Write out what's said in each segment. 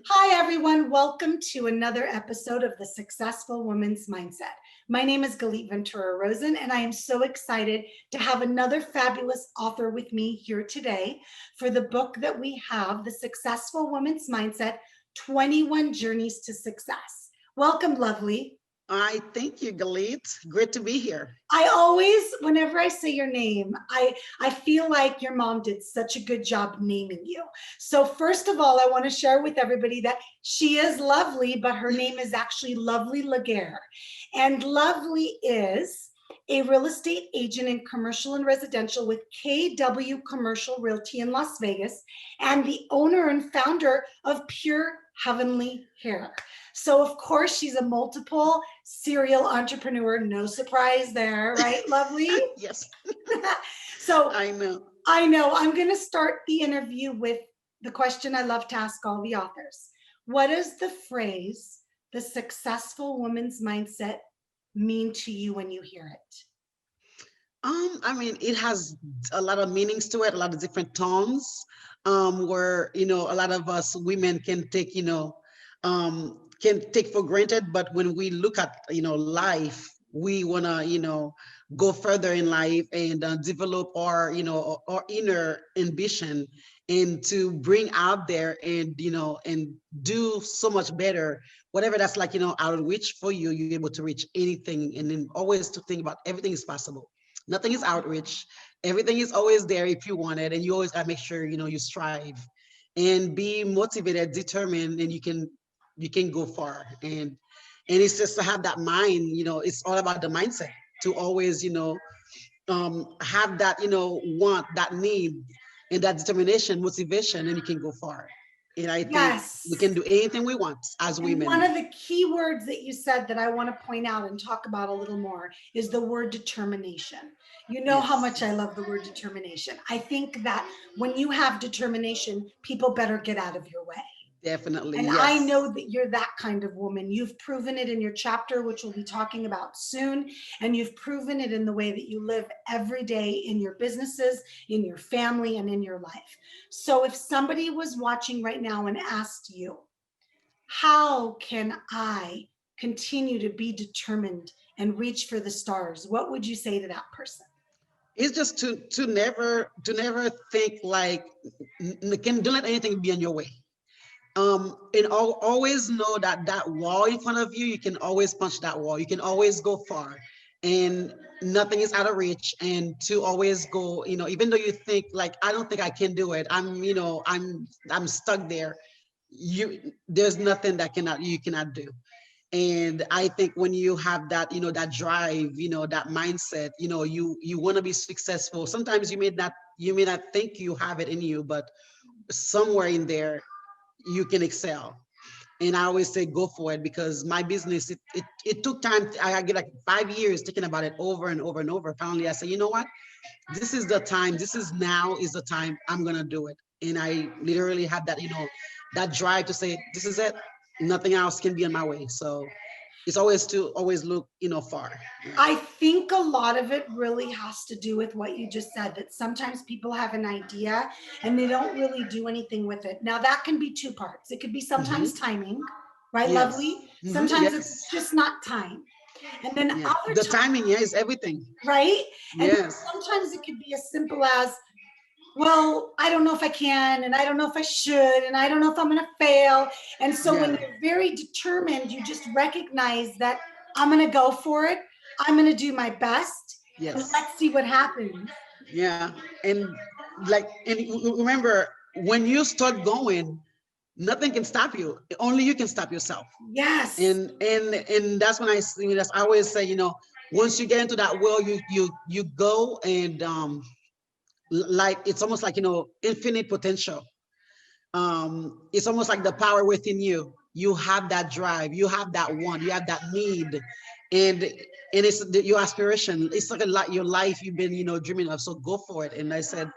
Hi, everyone. Welcome to another episode of The Successful Woman's Mindset. My name is Galit Ventura-Rozen, and I am so excited to have another fabulous author with me here today for the book that we have, The Successful Woman's Mindset, 21 Journeys to Success. Welcome, lovely. I thank you, Galit. Great to be here. I always, whenever I say your name, I feel like your mom did such a good job naming you. So first of all, I want to share with everybody that she is lovely, but her name is actually Lovely Laguerre. And Lovely is a real estate agent in commercial and residential with KW Commercial Realty in Las Vegas, and the owner and founder of Pure Heavenly Hair. So of course she's a multiple serial entrepreneur. No surprise there, right, Lovely? Yes. So I know. I'm going to start the interview with the question I love to ask all the authors. What does the phrase, the successful woman's mindset, mean to you when you hear it? It has a lot of meanings to it, a lot of different tones, where, a lot of us women can take for granted, but when we look at, life, we want to, go further in life and develop our inner ambition and to bring out there and, and do so much better, whatever that's like, out of reach for you, you're able to reach anything. And then always to think about everything is possible. Nothing is outreach. Everything is always there if you want it. And you always got to make sure, you strive and be motivated, determined, and you can go far. And it's just to have that mind, it's all about the mindset to always, have that, want, that need, and that determination, motivation, and you can go far. And I think we Yes. can do anything we want as And women. one of the key words that you said that I want to point out and talk about a little more is the word determination. You know how much Yes, I love the word determination. I think that when you have determination, people better get out of your way. definitely. And I Yes. know that you're that kind of woman. You've proven it in your chapter, which we'll be talking about soon. And you've proven it in the way that you live every day in your businesses, in your family, and in your life. So if somebody was watching right now and asked you, how can I continue to be determined and reach for the stars? What would you say to that person? It's just to never think like don't let anything be in your way. And always know that that wall in front of you, you can always punch that wall. You can always go far, and nothing is out of reach. And to always go, even though you think like, I don't think I can do it. I'm stuck there. There's nothing that you cannot do. And I think when you have that, that drive, that mindset, you want to be successful. Sometimes you may not think you have it in you, but somewhere in there you can excel. And I always say go for it, because my business, it took time. I get like 5 years thinking about it over and over and over. Finally I say, you know what, this is the time, now is the time I'm gonna do it. And I literally have that, that drive to say, this is it, nothing else can be in my way. So it's always to always look, far. I think a lot of it really has to do with what you just said, that sometimes people have an idea and they don't really do anything with it. Now, that can be two parts. It could be sometimes Hmm. timing, right, Yes. Lovely? Hmm. Sometimes it's Yes. just not time. And then Yeah, other the times, timing, yeah, is everything. right? And Yes. sometimes it could be as simple as, well, I don't know if I can, and I don't know if I should, and I don't know if I'm going to fail. And so when Yeah. you're very determined, you just recognize that I'm going to go for it. I'm going to do my best, and Yes. let's see what happens. Yeah. And remember, when you start going, nothing can stop you. Only you can stop yourself. Yes. And that's when I always say, once you get into that world, you go, and like it's almost like, infinite potential. It's almost like the power within you. You have that drive, you have that want, you have that need, and it's your aspiration. It's like a lot your life you've been, dreaming of. So go for it. And I said,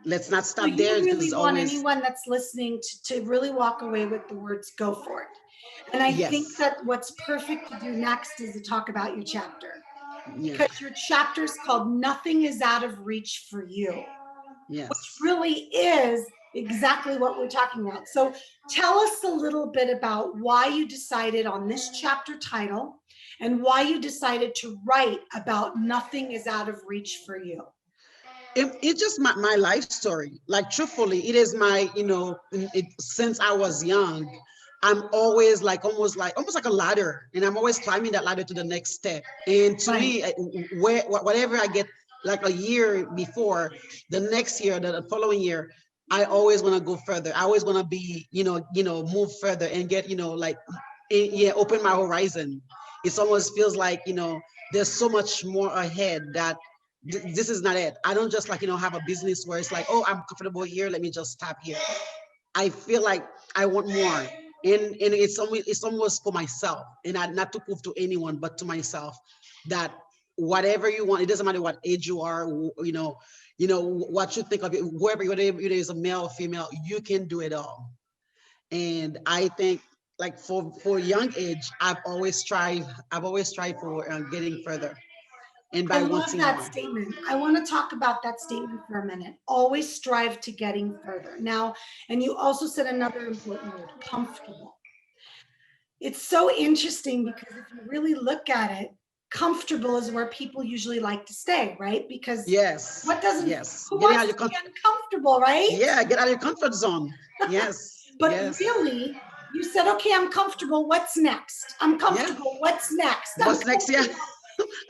let's not So stop there, you because really it's want always anyone that's listening to really walk away with the words go for it. And I think yes, that what's perfect to do next is to talk about your chapter, yeah, because your chapter is called Nothing is Out of Reach for You, which yes, really is exactly what we're talking about. So tell us a little bit about why you decided on this chapter title and why you decided to write about nothing is out of reach for you. It's just my life story. Like truthfully, it is my, since I was young, I'm always like almost like a ladder, and I'm always climbing that ladder to the next step. And to Right. me, whatever I get, like a year before, the next year, the following year, I always want to go further. I always want to be, move further and get, yeah, open my horizon. It almost feels like, there's so much more ahead that this is not it. I don't just like, have a business where it's like, oh, I'm comfortable here, let me just stop here. I feel like I want more. And it's almost for myself, and not to prove to anyone, but to myself, that whatever you want, it doesn't matter what age you are, what you think of it, whatever it is, a male or female, you can do it all. And I think, like, for young age, I've always tried for getting further, and I by love wanting that more. statement. I want to talk about that statement for a minute. Always strive to getting further. Now, and you also said another important word, comfortable. It's so interesting because if you really look at it, comfortable is where people usually like to stay, right? Because Yes, what doesn't, yes. who Getting out wants of to your be uncomfortable, right? yeah, get out of your comfort zone. Yes, But yes, really, you said, okay, I'm comfortable. What's next? I'm yeah. comfortable. What's next? I'm What's next? Yeah, comfortable.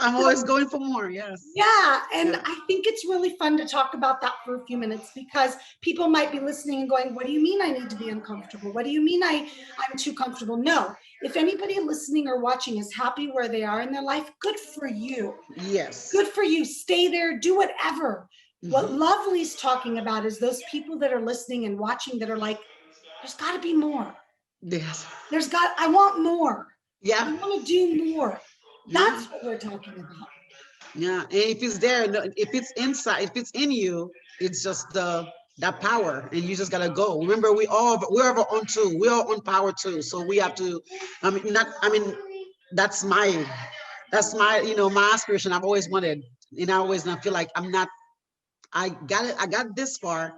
I'm always So going for more. Yes, yeah, and yeah. I think it's really fun to talk about that for a few minutes because people might be listening and going, what do you mean I need to be uncomfortable? What do you mean I'm too comfortable? No, if anybody listening or watching is happy where they are in their life, good for you. Yes. Good for you. Stay there, do whatever. What Hmm. Lovely's talking about is those people that are listening and watching that are like, there's got to be more. Yes. I want more. I Yeah. want to do more. Yeah. That's what we're talking about. Yeah. And if it's there, if it's inside, if it's in you, it's just that power, and you just gotta go. Remember, we're our own too. We're our own power too. So we have to. I mean, not. I mean, that's my my aspiration. I've always wanted, and I always feel like I'm not. I got it. I got this far.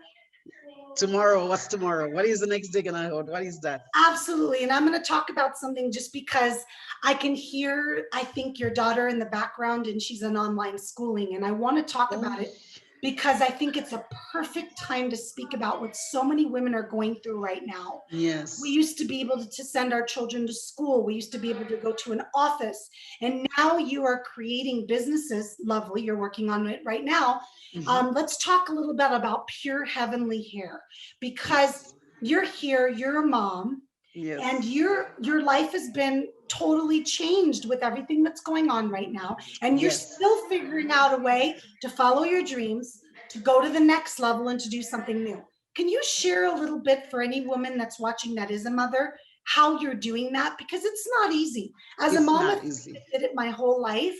Tomorrow, what's tomorrow? What is the next day gonna hold? What is that? Absolutely. And I'm going to talk about something just because I can hear, I think, your daughter in the background and she's in online schooling. And I want to talk Oh, about it because I think it's a perfect time to speak about what so many women are going through right now. We yes. used to be able to send our children to school. We used to be able to go to an office. And now you are creating businesses. Lovely. You're working on it right now. Hmm. Let's talk a little bit about Pure Heavenly Hair because Yes. you're here, you're a mom, and Yes. your life has been totally changed with everything that's going on right now, and you're Yes. still figuring out a way to follow your dreams, to go to the next level and to do something new. Can you share a little bit for any woman that's watching that is a mother, how you're doing that? Because it's not easy. As a It's mom not that easy. did it my whole life,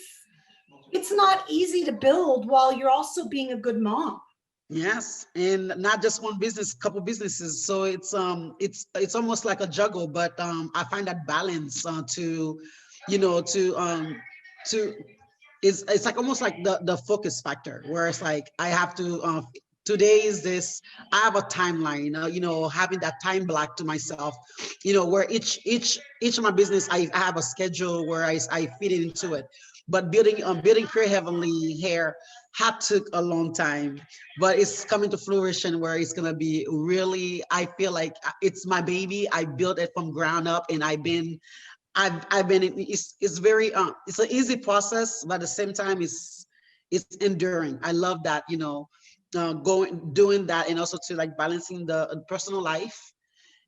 it's not easy to build while you're also being a good mom. Yes, and not just one business, couple businesses. So it's almost like a juggle, but I find that balance to it's like almost like the focus factor, where it's like I have to today is this. I have a timeline, having that time block to myself, where each of my business, I have a schedule where I fit it into it. But building Pure Heavenly Hair had took a long time, but it's coming to fruition where it's gonna be really. I feel like it's my baby. I built it from ground up, and I've been it's very it's an easy process, but at the same time it's enduring. I love that, going doing that, and also to like balancing the personal life.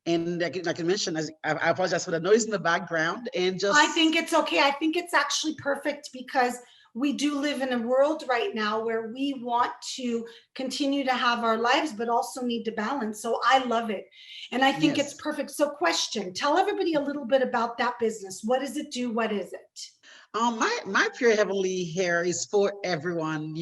And like I mentioned, as I apologize for the noise in the background, and I just think it's okay. I think it's actually perfect because we do live in a world right now where we want to continue to have our lives, but also need to balance. So I love it. And I think it's yes. perfect. So question, tell everybody a little bit about that business. What does it do? What is it? My pure heavenly hair is for everyone,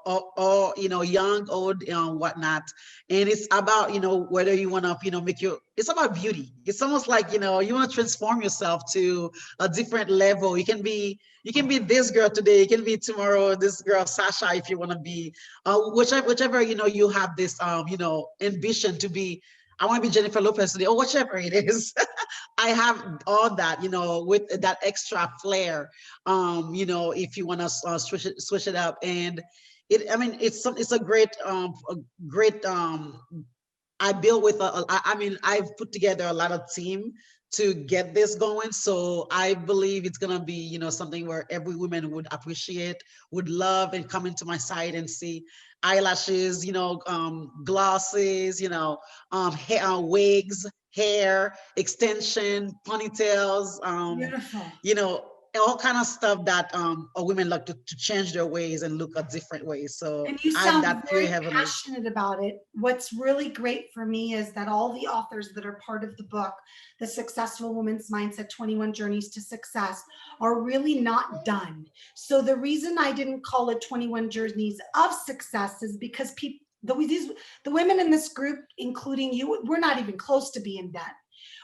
all young, old, whatnot. And it's about, whether you want to, it's about beauty. It's almost like, you want to transform yourself to a different level. You can be this girl today, you can be tomorrow this girl Sasha, if you want to be, whichever, you have this, ambition to be. I want to be Jennifer Lopez today, or whichever it is. I have all that, with that extra flair. If you want to switch it up, and I mean, it's a great. I built with I've put together a lot of team to get this going. So I believe it's gonna be, something where every woman would appreciate, would love, and come into my site and see eyelashes, glosses, hair, wigs, hair, extension, ponytails, Beautiful. you know, all kind of stuff that women like to change their ways and look at different ways. So And you I'm sound that pure very heavenly. passionate about it. What's really great for me is that all the authors that are part of the book, The Successful Woman's Mindset 21 Journeys to Success, are really not done. So the reason I didn't call it 21 Journeys of Success is because the women in this group, including you, we're not even close to being done.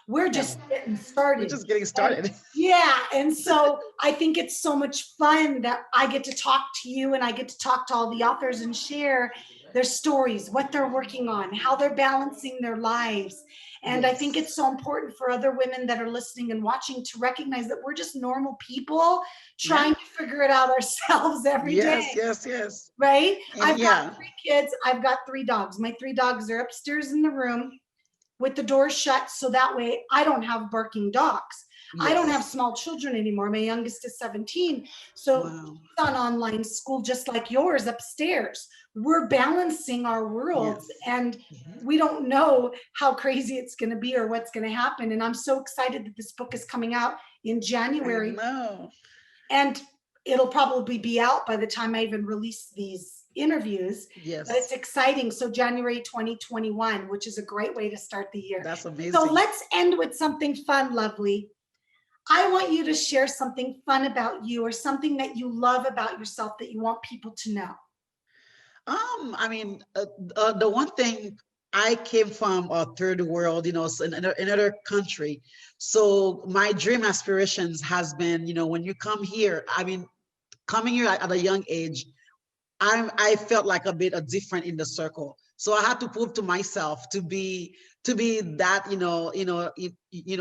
We're No, just getting we're started. just getting And started. yeah, and so I think it's so much fun that I get to talk to you and I get to talk to all the authors and share their stories, what they're working on, how they're balancing their lives. And I think it's Yes. so important for other women that are listening and watching to recognize that we're just normal people Yeah. trying to figure it out ourselves every day, Yes, yes, yes. right? And I've got yeah, 3 kids, I've got 3 dogs. My 3 dogs are upstairs in the room with the door shut, so that way I don't have barking dogs. I don't have yes. small children anymore. My youngest is 17. So Wow. he's on online school just like yours upstairs. We're balancing our worlds Yes. and Mhm. we don't know how crazy it's going to be or what's going to happen. And I'm so excited that this book is coming out in I January, know. and it'll probably be out by the time I even release these interviews, but it's Yes. exciting. So January 2021, which is a great way to start the year. That's So amazing. let's end with something fun, Lovely. I want you to share something fun about you or something that you love about yourself that you want people to know. I mean, the one thing, I came from a third world, so in another country. So my dream aspirations has been, when you come here, I mean, coming here at a young age, I felt like a bit different in the circle. So I had to prove to myself to be that,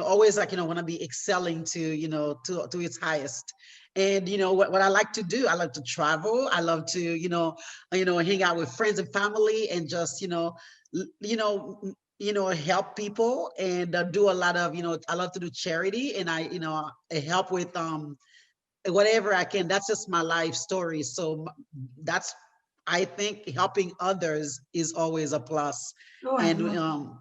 always like, want to be excelling to its highest. And what I like to do, I like to travel. I love to, hang out with friends and family and just, help people and do a lot of, I love to do charity, and I help with whatever I can. That's just my life story. So that's, I think helping others is always a plus. Oh, I And love that.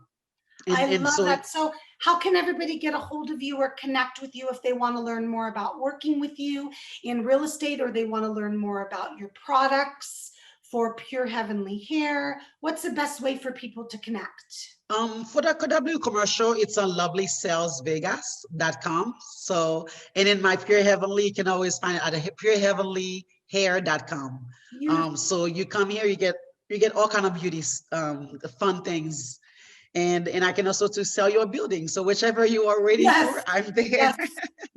and I and love so that. So, how can everybody get a hold of you or connect with you if they want to learn more about working with you in real estate or they want to learn more about your products for Pure Heavenly Hair? What's the best way for people to connect? for the W commercial, it's on lovelysalesvegas.com. So, and in my Pure Heavenly, you can always find it at pureheavenlyhair.com. Beautiful. So you come here, you get all kind of beauties, fun things, and I can also to sell your building. So whichever you are waiting for, Yes. I'm there. Yes.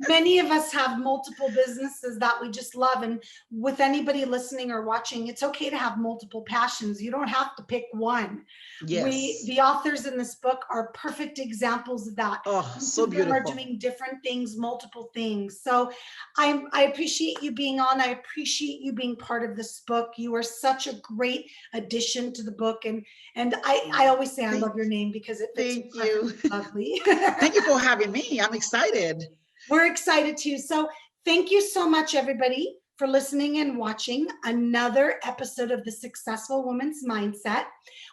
Many of us have multiple businesses that we just love. And with anybody listening or watching, it's okay to have multiple passions. You don't have to pick one. Yes. The authors in this book are perfect examples of that. Oh, Each so of them are beautiful. doing different things, multiple things. So I appreciate you being on. I appreciate you being part of this book. You are such a great addition to the book. And I always say I Thank, love your name because it fits thank perfectly, you. Lovely. Thank you for having me. I'm excited. We're excited too. So thank you so much, everybody, for listening and watching another episode of the Successful Woman's Mindset.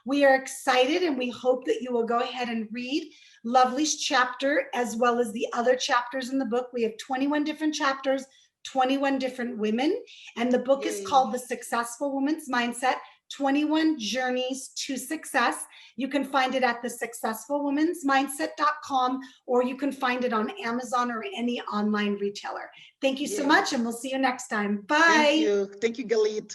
We are excited and we hope that you will go ahead and read Lovely's chapter as well as the other chapters in the book. We have 21 different chapters, 21 different women, and the book is Yay. called The Successful Woman's Mindset 21 Journeys to Success. You can find it at thesuccessfulwomensmindset.com, or you can find it on Amazon or any online retailer. Thank you so much, and we'll see you next time. Bye. Thank you, Galit.